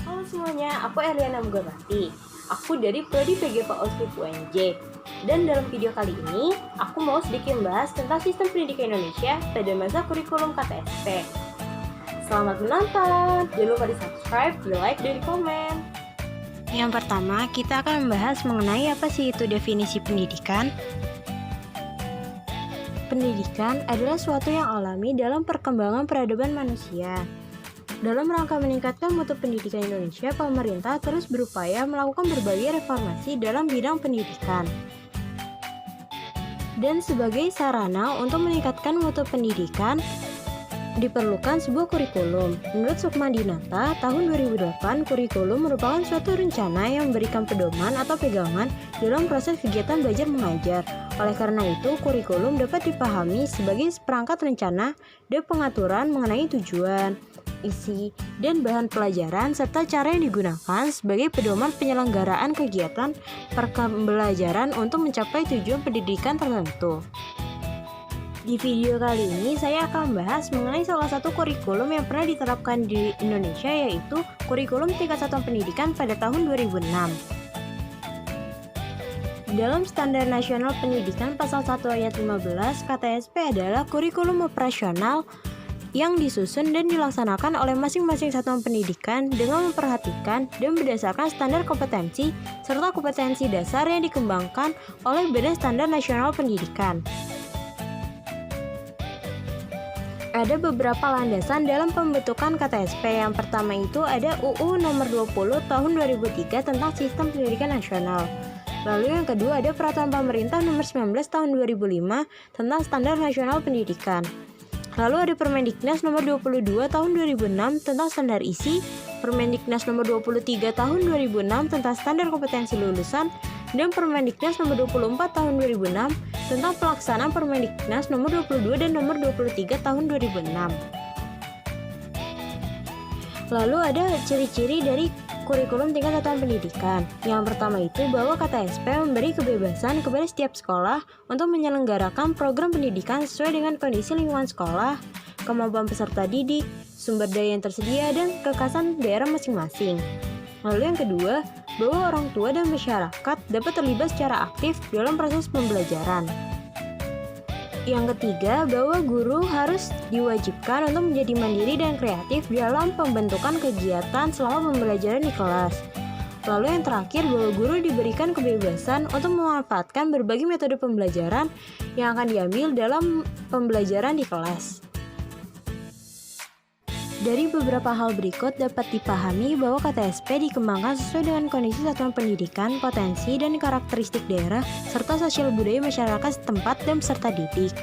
Halo semuanya, aku Eliana Mugabati. Aku dari Prodi PGP Ospip UNJ. Dan dalam video kali ini, aku mau sedikit membahas tentang sistem pendidikan Indonesia pada masa kurikulum KTSP. Selamat menonton! Jangan lupa di-subscribe, di-like, dan di-komen. Yang pertama, kita akan membahas mengenai apa sih itu definisi pendidikan. Pendidikan adalah suatu yang alami dalam perkembangan peradaban manusia. Dalam rangka meningkatkan mutu pendidikan Indonesia, pemerintah terus berupaya melakukan berbagai reformasi dalam bidang pendidikan. Dan sebagai sarana untuk meningkatkan mutu pendidikan, diperlukan sebuah kurikulum. Menurut Sukmadinata, tahun 2008, kurikulum merupakan suatu rencana yang memberikan pedoman atau pegangan dalam proses kegiatan belajar mengajar. Oleh karena itu, kurikulum dapat dipahami sebagai perangkat rencana dan pengaturan mengenai tujuan, isi, dan bahan pelajaran serta cara yang digunakan sebagai pedoman penyelenggaraan kegiatan pembelajaran untuk mencapai tujuan pendidikan tertentu. Di video kali ini saya akan membahas mengenai salah satu kurikulum yang pernah diterapkan di Indonesia, yaitu kurikulum tingkat satuan pendidikan pada tahun 2006. Dalam Standar Nasional Pendidikan Pasal 1 Ayat 15, KTSP adalah kurikulum operasional yang disusun dan dilaksanakan oleh masing-masing satuan pendidikan dengan memperhatikan dan berdasarkan standar kompetensi serta kompetensi dasar yang dikembangkan oleh Badan Standar Nasional Pendidikan. Ada beberapa landasan dalam pembentukan KTSP. Yang pertama itu ada UU nomor 20 tahun 2003 tentang Sistem Pendidikan Nasional. Lalu yang kedua ada Peraturan Pemerintah nomor 19 tahun 2005 tentang Standar Nasional Pendidikan. Lalu ada Permendiknas nomor 22 tahun 2006 tentang standar isi, Permendiknas nomor 23 tahun 2006 tentang standar kompetensi lulusan, dan Permendiknas nomor 24 tahun 2006 tentang pelaksanaan Permendiknas nomor 22 dan nomor 23 tahun 2006. Lalu ada ciri-ciri dari kurikulum tingkat satuan pendidikan. Yang pertama itu bahwa KTSP memberi kebebasan kepada setiap sekolah untuk menyelenggarakan program pendidikan sesuai dengan kondisi lingkungan sekolah, kemampuan peserta didik, sumber daya yang tersedia, dan kekhasan daerah masing-masing. Lalu yang kedua, bahwa orang tua dan masyarakat dapat terlibat secara aktif dalam proses pembelajaran. Yang ketiga, bahwa guru harus diwajibkan untuk menjadi mandiri dan kreatif dalam pembentukan kegiatan selama pembelajaran di kelas. Lalu yang terakhir, bahwa guru diberikan kebebasan untuk memanfaatkan berbagai metode pembelajaran yang akan diambil dalam pembelajaran di kelas. Dari beberapa hal berikut dapat dipahami bahwa KTSP dikembangkan sesuai dengan kondisi satuan pendidikan, potensi, dan karakteristik daerah, serta sosial budaya masyarakat setempat dan peserta didik.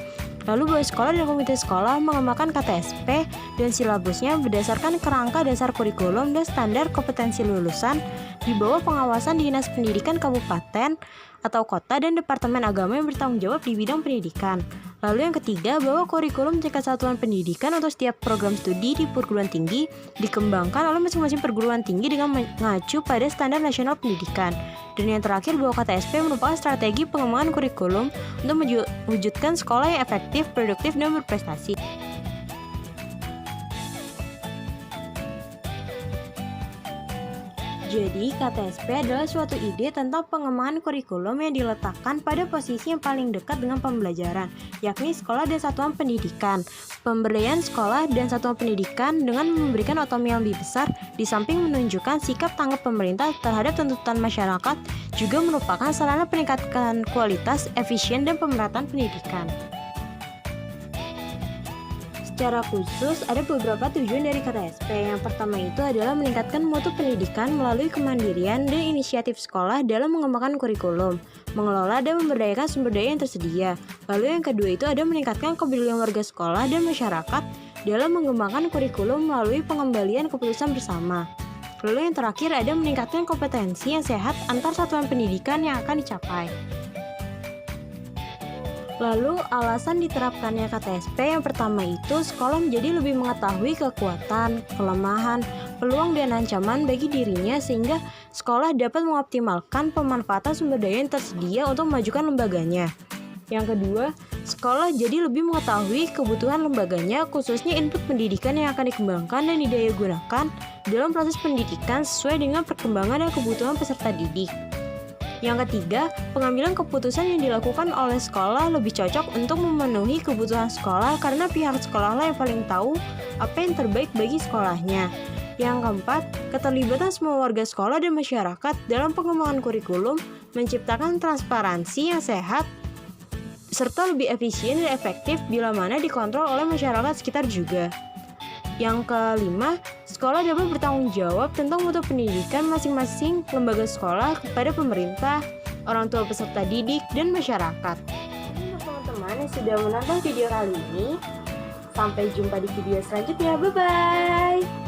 Lalu bahwa sekolah dan komite sekolah mengembangkan KTSP dan silabusnya berdasarkan kerangka dasar kurikulum dan standar kompetensi lulusan di bawah pengawasan Dinas Pendidikan Kabupaten atau Kota dan Departemen Agama yang bertanggung jawab di bidang pendidikan. Lalu yang ketiga, bahwa kurikulum tingkat satuan pendidikan untuk setiap program studi di perguruan tinggi dikembangkan oleh masing-masing perguruan tinggi dengan mengacu pada standar nasional pendidikan. Dan yang terakhir, bahwa KTSP merupakan strategi pengembangan kurikulum untuk mewujudkan sekolah yang efektif, produktif, dan berprestasi. Jadi, KTSP adalah suatu ide tentang pengembangan kurikulum yang diletakkan pada posisi yang paling dekat dengan pembelajaran, yakni sekolah dan satuan pendidikan. Pemberdayaan sekolah dan satuan pendidikan dengan memberikan otonomi yang lebih besar, di samping menunjukkan sikap tanggap pemerintah terhadap tuntutan masyarakat, juga merupakan sarana peningkatan kualitas, efisien, dan pemerataan pendidikan. Secara khusus, ada beberapa tujuan dari KTSP. Yang pertama itu adalah meningkatkan mutu pendidikan melalui kemandirian dan inisiatif sekolah dalam mengembangkan kurikulum, mengelola dan memberdayakan sumber daya yang tersedia. Lalu yang kedua itu ada meningkatkan kepedulian warga sekolah dan masyarakat dalam mengembangkan kurikulum melalui pengembalian keputusan bersama. Lalu yang terakhir ada meningkatkan kompetensi yang sehat antar satuan pendidikan yang akan dicapai. Lalu alasan diterapkannya KTSP yang pertama itu sekolah menjadi lebih mengetahui kekuatan, kelemahan, peluang dan ancaman bagi dirinya sehingga sekolah dapat mengoptimalkan pemanfaatan sumber daya yang tersedia untuk memajukan lembaganya. Yang kedua, Sekolah jadi lebih mengetahui kebutuhan lembaganya, khususnya input pendidikan yang akan dikembangkan dan didayagunakan dalam proses pendidikan sesuai dengan perkembangan dan kebutuhan peserta didik. Yang ketiga, pengambilan keputusan yang dilakukan oleh sekolah lebih cocok untuk memenuhi kebutuhan sekolah karena pihak sekolahlah yang paling tahu apa yang terbaik bagi sekolahnya. Yang keempat, keterlibatan semua warga sekolah dan masyarakat dalam pengembangan kurikulum menciptakan transparansi yang sehat serta lebih efisien dan efektif bila mana dikontrol oleh masyarakat sekitar juga. Yang kelima, sekolah dapat bertanggung jawab tentang mutu pendidikan masing-masing lembaga sekolah kepada pemerintah, orang tua peserta didik, dan masyarakat. Untuk teman-teman yang sudah menonton video kali ini, sampai jumpa di video selanjutnya. Bye-bye!